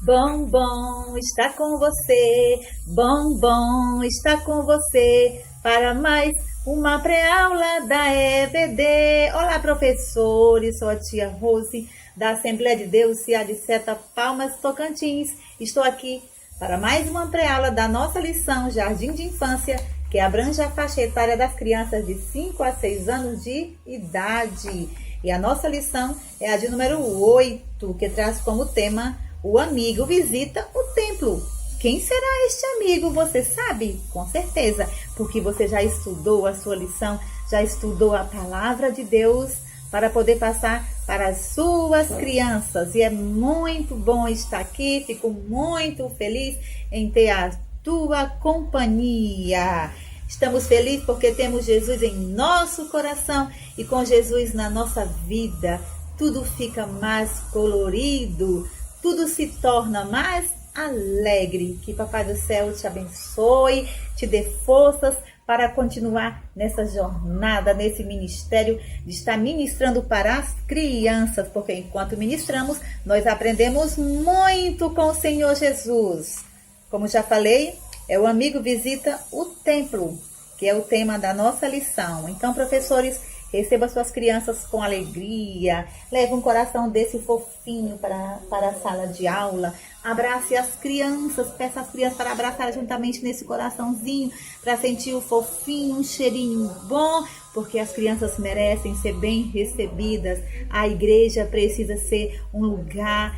Bom está com você, bom está com você, para mais uma pré-aula da EBD. Olá, professores, sou a tia Rose, da Assembleia de Deus, Cia de Seta, Palmas, Tocantins. Estou aqui para mais uma pré-aula da nossa lição Jardim de Infância, que abrange a faixa etária das crianças de 5 a 6 anos de idade. E a nossa lição é a de número 8, que traz como tema: o amigo visita o templo. Quem será este amigo? Você sabe? Com certeza, porque você já estudou a sua lição, já estudou a palavra de Deus para poder passar para as suas crianças. E é muito bom estar aqui, fico muito feliz em ter a tua companhia. Estamos felizes porque temos Jesus em nosso coração e com Jesus na nossa vida, tudo fica mais colorido. Tudo se torna mais alegre. Que Papai do Céu te abençoe, te dê forças para continuar nessa jornada, nesse ministério de estar ministrando para as crianças, porque enquanto ministramos, nós aprendemos muito com o Senhor Jesus. Como já falei, o amigo visita o templo, que é o tema da nossa lição. Então, professores, receba suas crianças com alegria, leve um coração desse fofinho para a sala de aula, abrace as crianças, peça às crianças para abraçar juntamente nesse coraçãozinho, para sentir o fofinho, um cheirinho bom, porque as crianças merecem ser bem recebidas. A igreja precisa ser um lugar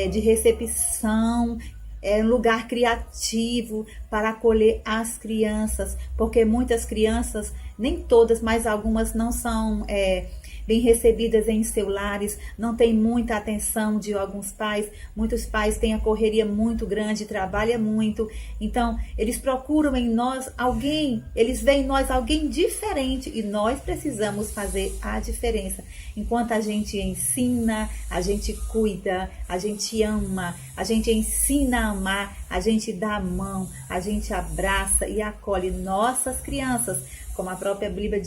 de recepção, um lugar criativo para acolher as crianças, porque muitas crianças, nem todas, mas algumas não são bem recebidas em seus lares, não tem muita atenção de alguns pais. Muitos pais têm a correria muito grande, trabalham muito, então eles procuram em nós alguém, eles veem em nós alguém diferente e nós precisamos fazer a diferença. Enquanto a gente ensina, a gente cuida, a gente ama, a gente ensina a amar, a gente dá a mão, a gente abraça e acolhe nossas crianças. Como a própria Bíblia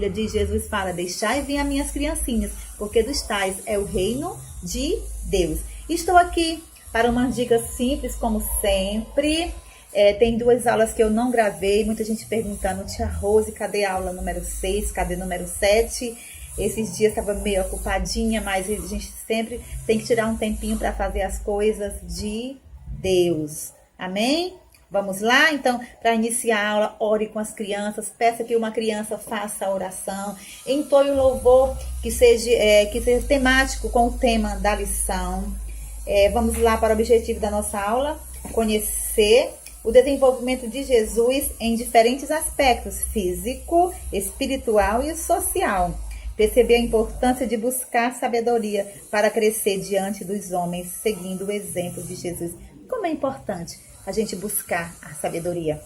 diz, Jesus fala: deixai vir as minhas criancinhas, porque dos tais é o reino de Deus. Estou aqui para umas dicas simples, como sempre. Tem 2 aulas que eu não gravei, muita gente perguntando: tia Rose, cadê a aula número 6, cadê número 7? Esses dias estava meio ocupadinha, mas a gente sempre tem que tirar um tempinho para fazer as coisas de Deus. Amém? Vamos lá? Então, para iniciar a aula, ore com as crianças. Peça que uma criança faça a oração. Entoie o louvor que seja temático com o tema da lição. Vamos lá para o objetivo da nossa aula: conhecer o desenvolvimento de Jesus em diferentes aspectos: físico, espiritual e social. Perceber a importância de buscar sabedoria para crescer diante dos homens, seguindo o exemplo de Jesus. Como é importante a gente buscar a sabedoria.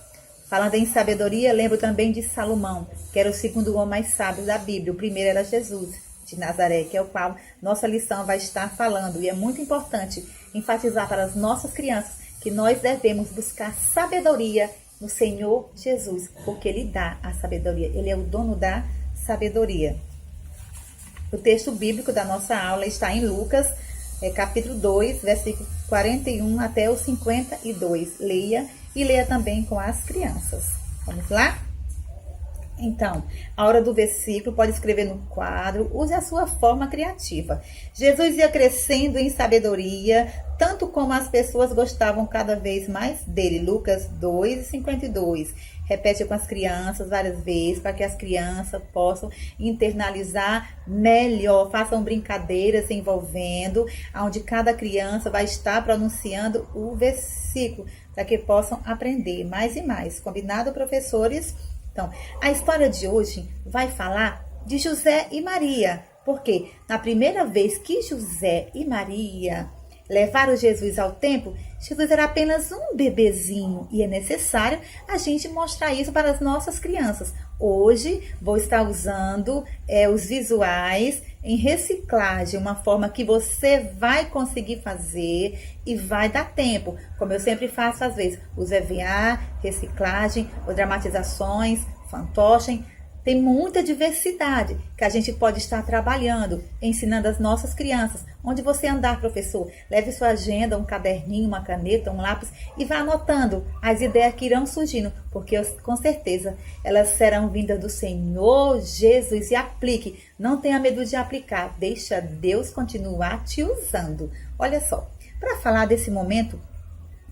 Falando em sabedoria, lembro também de Salomão, que era o segundo homem mais sábio da Bíblia. O primeiro era Jesus de Nazaré, que é o qual nossa lição vai estar falando. E é muito importante enfatizar para as nossas crianças que nós devemos buscar sabedoria no Senhor Jesus, porque Ele dá a sabedoria. Ele é o dono da sabedoria. O texto bíblico da nossa aula está em Lucas, capítulo 2, versículo 41 até o 52. Leia e leia também com as crianças. Vamos lá? Então, a hora do versículo pode escrever no quadro, use a sua forma criativa. Jesus ia crescendo em sabedoria, tanto como as pessoas gostavam cada vez mais dele. Lucas 2, 52. Repete com as crianças várias vezes, para que as crianças possam internalizar melhor. Façam brincadeiras envolvendo, onde cada criança vai estar pronunciando o versículo, para que possam aprender mais e mais. Combinado, professores? Então, a história de hoje vai falar de José e Maria, porque na primeira vez que José e Maria levaram Jesus ao templo, Jesus era apenas um bebezinho e é necessário a gente mostrar isso para as nossas crianças. Hoje vou estar usando os visuais em reciclagem, uma forma que você vai conseguir fazer e vai dar tempo, como eu sempre faço às vezes. Uso EVA, reciclagem ou dramatizações, fantoche. tem muita diversidade que a gente pode estar trabalhando, ensinando as nossas crianças. Onde você andar, professor, leve sua agenda, um caderninho, uma caneta, um lápis e vá anotando as ideias que irão surgindo, porque com certeza elas serão vindas do Senhor Jesus. E aplique, não tenha medo de aplicar, deixa Deus continuar te usando. Olha só, para falar desse momento,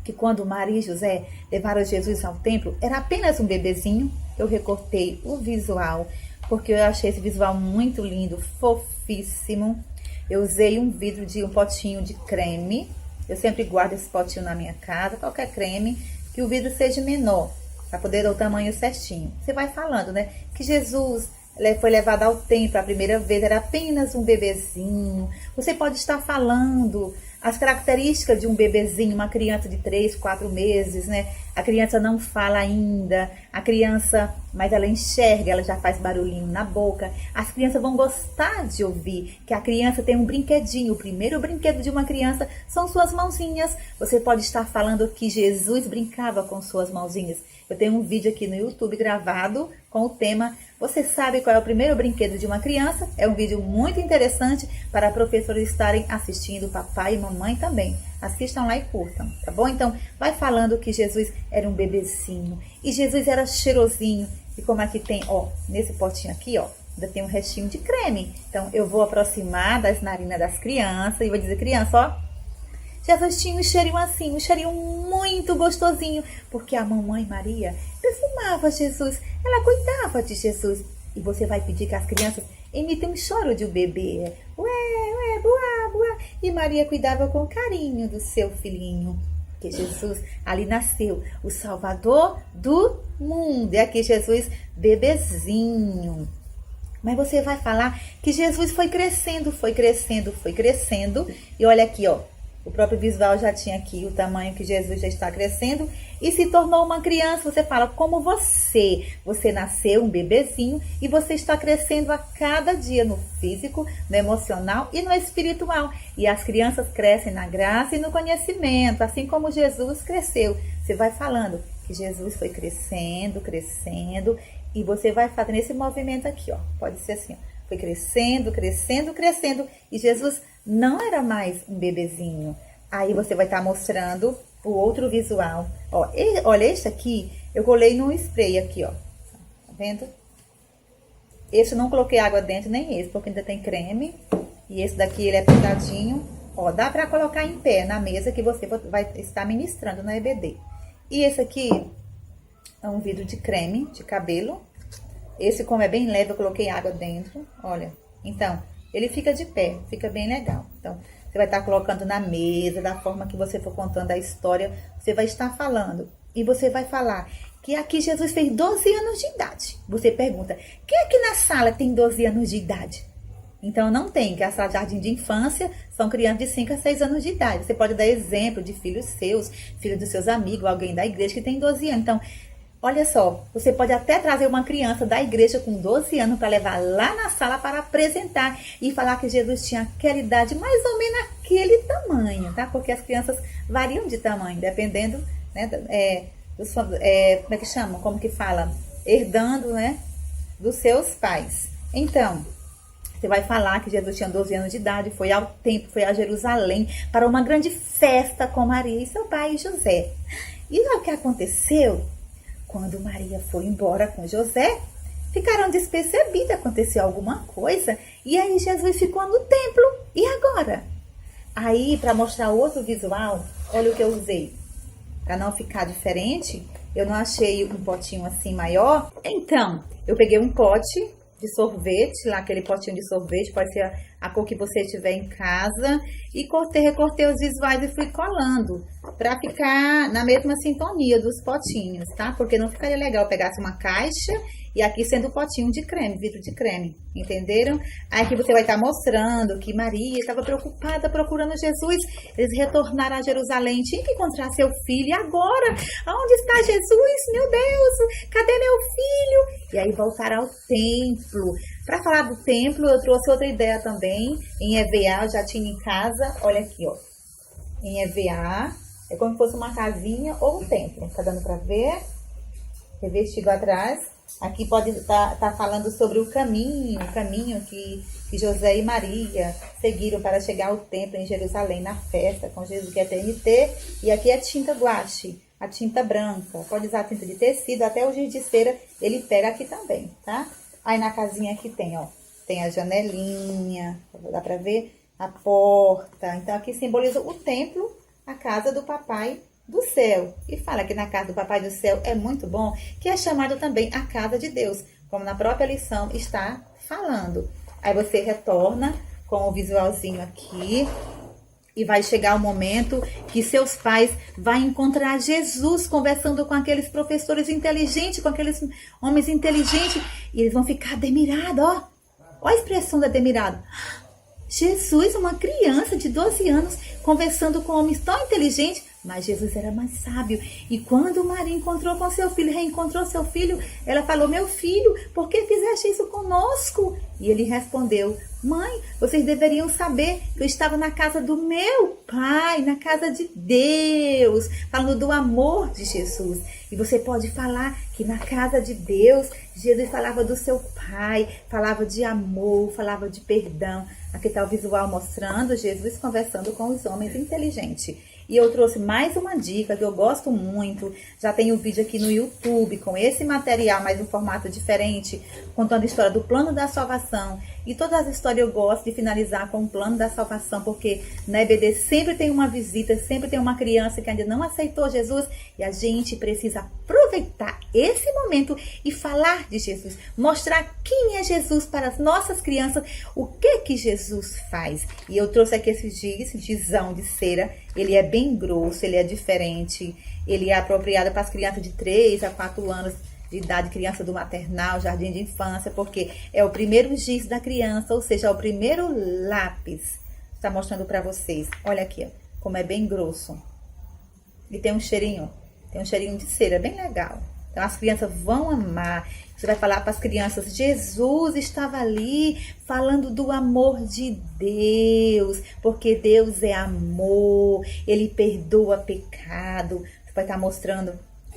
que quando Maria e José levaram Jesus ao templo, era apenas um bebezinho. Eu recortei o visual, porque eu achei esse visual muito lindo, fofíssimo. Eu usei um vidro de um potinho de creme. Eu sempre guardo esse potinho na minha casa, qualquer creme, que o vidro seja menor, para poder dar o tamanho certinho. Você vai falando, né? Que Jesus foi levado ao templo a primeira vez, era apenas um bebezinho. Você pode estar falando as características de um bebezinho, uma criança de 3, 4 meses, né? A criança não fala ainda, a criança, mas ela enxerga, ela já faz barulhinho na boca. As crianças vão gostar de ouvir que a criança tem um brinquedinho. O primeiro brinquedo de uma criança são suas mãozinhas. Você pode estar falando que Jesus brincava com suas mãozinhas. Eu tenho um vídeo aqui no YouTube gravado com o tema "Você sabe qual é o primeiro brinquedo de uma criança?" É um vídeo muito interessante para professores estarem assistindo, papai e mamãe também. Assistam lá e curtam, tá bom? Então, vai falando que Jesus era um bebezinho e Jesus era cheirosinho. E como aqui tem, ó, nesse potinho aqui, ó, ainda tem um restinho de creme. Então, eu vou aproximar das narinas das crianças e vou dizer: criança, ó, Jesus tinha um cheirinho assim, um cheirinho muito gostosinho, porque a mamãe Maria perfumava Jesus, ela cuidava de Jesus. E você vai pedir que as crianças imitem um choro de um bebê. Ué, ué, buá, buá. E Maria cuidava com carinho do seu filhinho, que Jesus ali nasceu, o Salvador do mundo. E aqui Jesus, bebezinho. Mas você vai falar que Jesus foi crescendo, foi crescendo, foi crescendo. E olha aqui, ó. O próprio visual já tinha aqui o tamanho que Jesus já está crescendo e se tornou uma criança. Você fala como você nasceu um bebezinho e você está crescendo a cada dia no físico, no emocional e no espiritual. E as crianças crescem na graça e no conhecimento, assim como Jesus cresceu. Você vai falando que Jesus foi crescendo, crescendo e você vai fazendo esse movimento aqui, ó. Pode ser assim, ó. Foi crescendo, crescendo, crescendo. E Jesus não era mais um bebezinho. Aí você vai estar mostrando o outro visual. Ó, olha, este aqui, eu colei num spray aqui, ó. Tá vendo? Esse eu não coloquei água dentro, nem esse, porque ainda tem creme. E esse daqui, ele é pintadinho. Ó, dá pra colocar em pé na mesa que você vai estar ministrando na EBD. E esse aqui é um vidro de creme de cabelo. Esse, como é bem leve, eu coloquei água dentro, olha. Então, ele fica de pé, fica bem legal. Então, você vai estar colocando na mesa, da forma que você for contando a história, você vai estar falando. E você vai falar que aqui Jesus fez 12 anos de idade. Você pergunta, quem aqui na sala tem 12 anos de idade? Então, não tem, que a sala de jardim de infância são crianças de 5 a 6 anos de idade. Você pode dar exemplo de filhos seus, filhos dos seus amigos, alguém da igreja que tem 12 anos. Então, olha só, você pode até trazer uma criança da igreja com 12 anos para levar lá na sala para apresentar e falar que Jesus tinha aquela idade, mais ou menos aquele tamanho, tá? Porque as crianças variam de tamanho, dependendo, né, como é que chama? Como que fala? Herdando, né, dos seus pais. Então, você vai falar que Jesus tinha 12 anos de idade, foi ao templo, foi a Jerusalém para uma grande festa com Maria e seu pai José. E o que aconteceu? Quando Maria foi embora com José, ficaram despercebidos, aconteceu alguma coisa, e aí Jesus ficou no templo. E agora? Aí, para mostrar outro visual, olha o que eu usei. Para não ficar diferente, eu não achei um potinho assim maior. Então, eu peguei um pote de sorvete, lá aquele potinho de sorvete, pode ser a cor que você tiver em casa, e recortei os visuais e fui colando, para ficar na mesma sintonia dos potinhos, tá? Porque não ficaria legal pegasse uma caixa e aqui sendo o potinho de creme, vidro de creme, entenderam? Aí aqui você vai estar mostrando que Maria estava preocupada procurando Jesus. Eles retornaram a Jerusalém, tinha que encontrar seu filho. E agora? Aonde está Jesus? Meu Deus, cadê meu filho? E aí voltaram ao templo. Para falar do templo, eu trouxe outra ideia também. Em EVA, eu já tinha em casa, olha aqui, ó. Em EVA, é como se fosse uma casinha ou um templo. Tá dando para ver? Revestido atrás. Aqui pode estar falando sobre o caminho que José e Maria seguiram para chegar ao templo em Jerusalém, na festa com Jesus, que é TNT. E aqui é tinta guache, a tinta branca. Pode usar a tinta de tecido, até o giz de cera ele pega aqui também, tá? Aí na casinha aqui tem, ó, tem a janelinha, dá pra ver? A porta. Então aqui simboliza o templo, a casa do Papai do Céu. E fala que na casa do Papai do Céu é muito bom, que é chamado também a casa de Deus, como na própria lição está falando. Aí você retorna com o visualzinho aqui e vai chegar o momento que seus pais vão encontrar Jesus conversando com aqueles professores inteligentes, com aqueles homens inteligentes, e eles vão ficar admirados, ó. Ó a expressão do admirado. Jesus, uma criança de 12 anos, conversando com homens tão inteligentes, mas Jesus era mais sábio. E quando Maria encontrou com seu filho, reencontrou seu filho, ela falou: meu filho, por que fizeste isso conosco? E ele respondeu: mãe, vocês deveriam saber que eu estava na casa do meu pai, na casa de Deus, falando do amor de Jesus. E você pode falar que na casa de Deus, Jesus falava do seu pai, falava de amor, falava de perdão. Aqui está o visual mostrando Jesus conversando com os homens inteligentes. E eu trouxe mais uma dica que eu gosto muito. Já tem um vídeo aqui no YouTube com esse material, mas em formato diferente, contando a história do plano da salvação. E todas as histórias eu gosto de finalizar com o plano da salvação, porque na EBD sempre tem uma visita, sempre tem uma criança que ainda não aceitou Jesus. E a gente precisa aproveitar esse momento e falar de Jesus. Mostrar quem é Jesus para as nossas crianças, o que Jesus faz. E eu trouxe aqui esse gizão de cera. Ele é bem grosso, ele é diferente. Ele é apropriado para as crianças de 3 a 4 anos de idade, criança do maternal, jardim de infância, porque é o primeiro giz da criança, ou seja, é o primeiro lápis. Está mostrando para vocês. Olha aqui, ó, como é bem grosso. E tem um cheirinho de cera, bem legal. Então as crianças vão amar. Você vai falar para as crianças: Jesus estava ali falando do amor de Deus, porque Deus é amor, Ele perdoa pecado. Você vai estar mostrando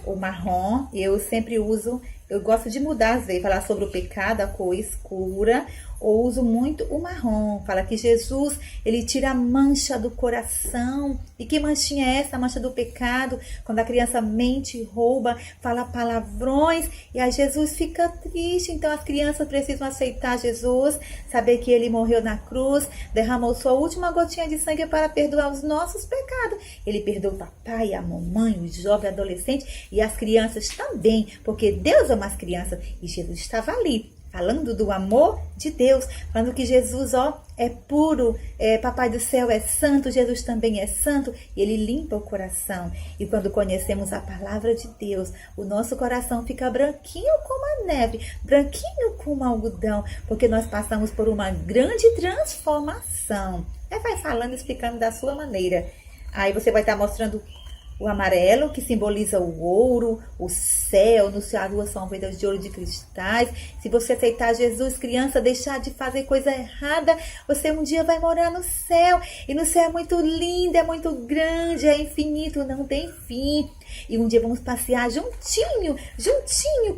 o marrom. Eu sempre uso, eu gosto de mudar às vezes, falar sobre o pecado, a cor escura, ou uso muito o marrom. Fala que Jesus, ele tira a mancha do coração. E que manchinha é essa? A mancha do pecado. Quando a criança mente, rouba, fala palavrões, e aí Jesus fica triste. Então as crianças precisam aceitar Jesus, saber que ele morreu na cruz, derramou sua última gotinha de sangue para perdoar os nossos pecados. Ele perdoa o papai, a mamãe, o jovem, adolescente e as crianças também, porque Deus ama as crianças. E Jesus estava ali, falando do amor de Deus, falando que Jesus, ó, é puro, Papai do Céu é santo, Jesus também é santo, e ele limpa o coração. E quando conhecemos a palavra de Deus, o nosso coração fica branquinho como a neve, branquinho como algodão, porque nós passamos por uma grande transformação. Vai falando, explicando da sua maneira. Aí você vai estar mostrando o amarelo, que simboliza o ouro, o céu. No céu, as ruas são feitas de ouro de cristais. Se você aceitar Jesus, criança, deixar de fazer coisa errada, você um dia vai morar no céu. E no céu é muito lindo, é muito grande, é infinito, não tem fim. E um dia vamos passear juntinho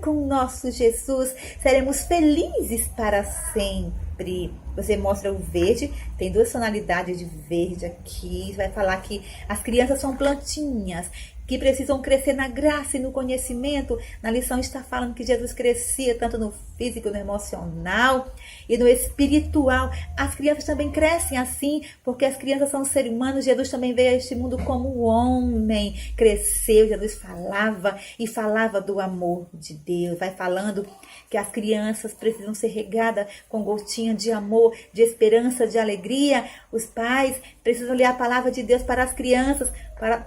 com o nosso Jesus. Seremos felizes para sempre. Você mostra o verde, tem 2 tonalidades de verde aqui. Vai falar que as crianças são plantinhas que precisam crescer na graça e no conhecimento. Na lição está falando que Jesus crescia tanto no físico, no emocional e no espiritual. As crianças também crescem assim, porque as crianças são seres humanos. Jesus também veio a este mundo como homem, cresceu. Jesus falava e falava do amor de Deus. Vai falando que as crianças precisam ser regadas com gotinha de amor, de esperança, de alegria. Os pais precisam ler a palavra de Deus para as crianças,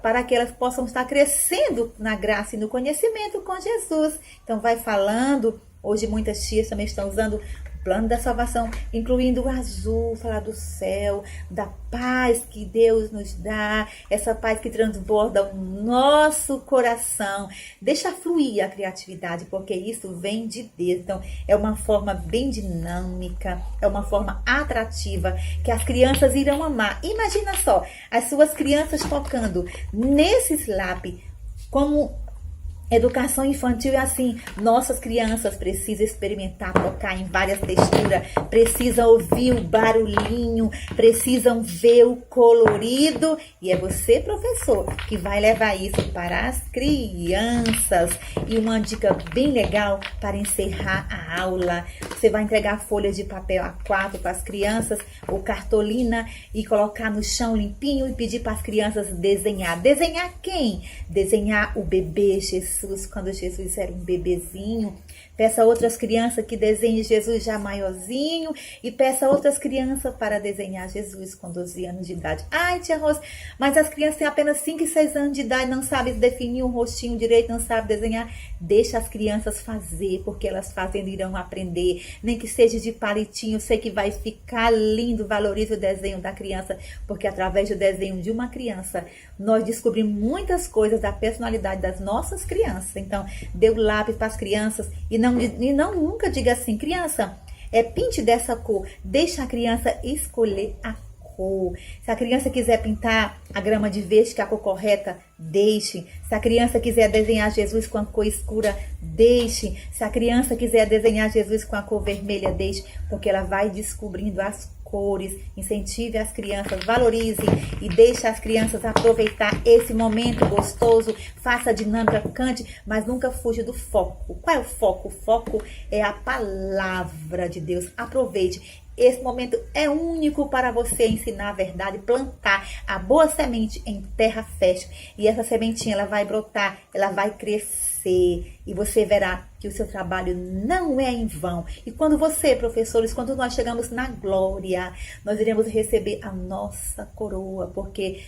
para que elas possam estar crescendo na graça e no conhecimento com Jesus. Então vai falando. Hoje muitas tias também estão usando o plano da salvação, incluindo o azul, falar do céu, da paz que Deus nos dá, essa paz que transborda o nosso coração. Deixa fluir a criatividade, porque isso vem de Deus. Então é uma forma bem dinâmica, é uma forma atrativa, que as crianças irão amar. Imagina só, as suas crianças tocando nesses lápis, como Educação infantil é assim, nossas crianças precisam experimentar, tocar em várias texturas, precisam ouvir o barulhinho, precisam ver o colorido, e é você, professor, que vai levar isso para as crianças. E uma dica bem legal para encerrar a aula, você vai entregar folhas de papel A4 para as crianças, ou cartolina, e colocar no chão limpinho e pedir para as crianças desenhar. Desenhar quem? Desenhar o bebê Jesus, quando Jesus era um bebezinho. Peça a outras crianças que desenhem Jesus já maiorzinho, e peça a outras crianças para desenhar Jesus com 12 anos de idade. Ai, tia Rose, mas as crianças têm apenas 5 e 6 anos de idade, não sabem definir um rostinho direito, não sabem desenhar. Deixa as crianças fazer, porque elas fazendo irão aprender. Nem que seja de palitinho, sei que vai ficar lindo. Valorize o desenho da criança, porque através do desenho de uma criança, nós descobrimos muitas coisas da personalidade das nossas crianças. Então, dê o lápis para as crianças e não nunca diga assim, criança, pinte dessa cor. Deixa a criança escolher a cor. Se a criança quiser pintar a grama de verde, que é a cor correta, deixe. Se a criança quiser desenhar Jesus com a cor escura, deixe. Se a criança quiser desenhar Jesus com a cor vermelha, deixe, porque ela vai descobrindo as cores. Incentive as crianças, valorize e deixe as crianças aproveitar esse momento gostoso. Faça a dinâmica, cante, mas nunca fuja do foco. Qual é o foco? O foco é a palavra de Deus. Aproveite. Esse momento é único para você ensinar a verdade, plantar a boa semente em terra fértil. E essa sementinha, ela vai brotar, ela vai crescer. E você verá que o seu trabalho não é em vão. E quando você, professores, quando nós chegamos na glória, nós iremos receber a nossa coroa. Porque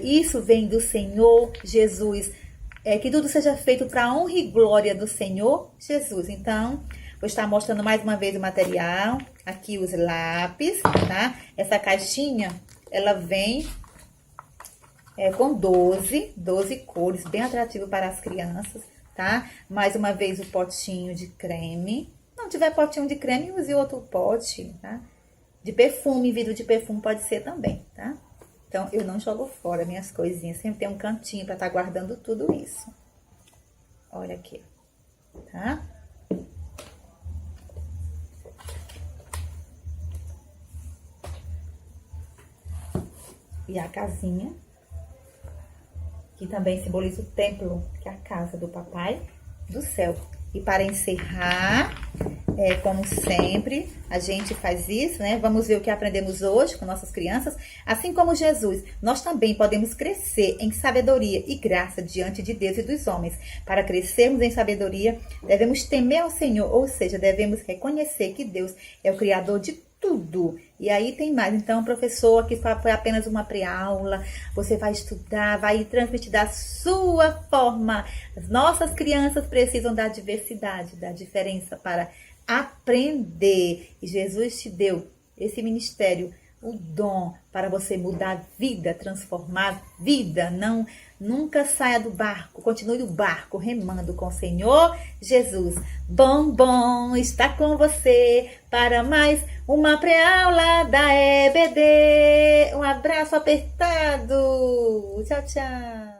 isso vem do Senhor Jesus. Que tudo seja feito para a honra e glória do Senhor Jesus. Então, vou estar mostrando mais uma vez o material. Aqui os lápis, tá? Essa caixinha, ela vem com 12 cores, bem atrativo para as crianças, tá? Mais uma vez o potinho de creme. Não tiver potinho de creme, use outro pote, tá? De perfume, vidro de perfume pode ser também, tá? Então, eu não jogo fora minhas coisinhas. Sempre tem um cantinho para estar guardando tudo isso. Olha aqui, tá? E a casinha, que também simboliza o templo, que é a casa do Papai do Céu. E para encerrar, como sempre, a gente faz isso, né? Vamos ver o que aprendemos hoje com nossas crianças. Assim como Jesus, nós também podemos crescer em sabedoria e graça diante de Deus e dos homens. Para crescermos em sabedoria, devemos temer ao Senhor, ou seja, devemos reconhecer que Deus é o Criador de tudo. E aí tem mais. Então, professor, aqui foi apenas uma pré-aula. Você vai estudar, vai transmitir da sua forma. As nossas crianças precisam da diversidade, da diferença para aprender. E Jesus te deu esse ministério, o dom para você mudar a vida, transformar a vida. Nunca saia do barco, continue no barco, remando com o Senhor Jesus. Bom estar com você para mais uma pré-aula da EBD. Um abraço apertado. Tchau, tchau.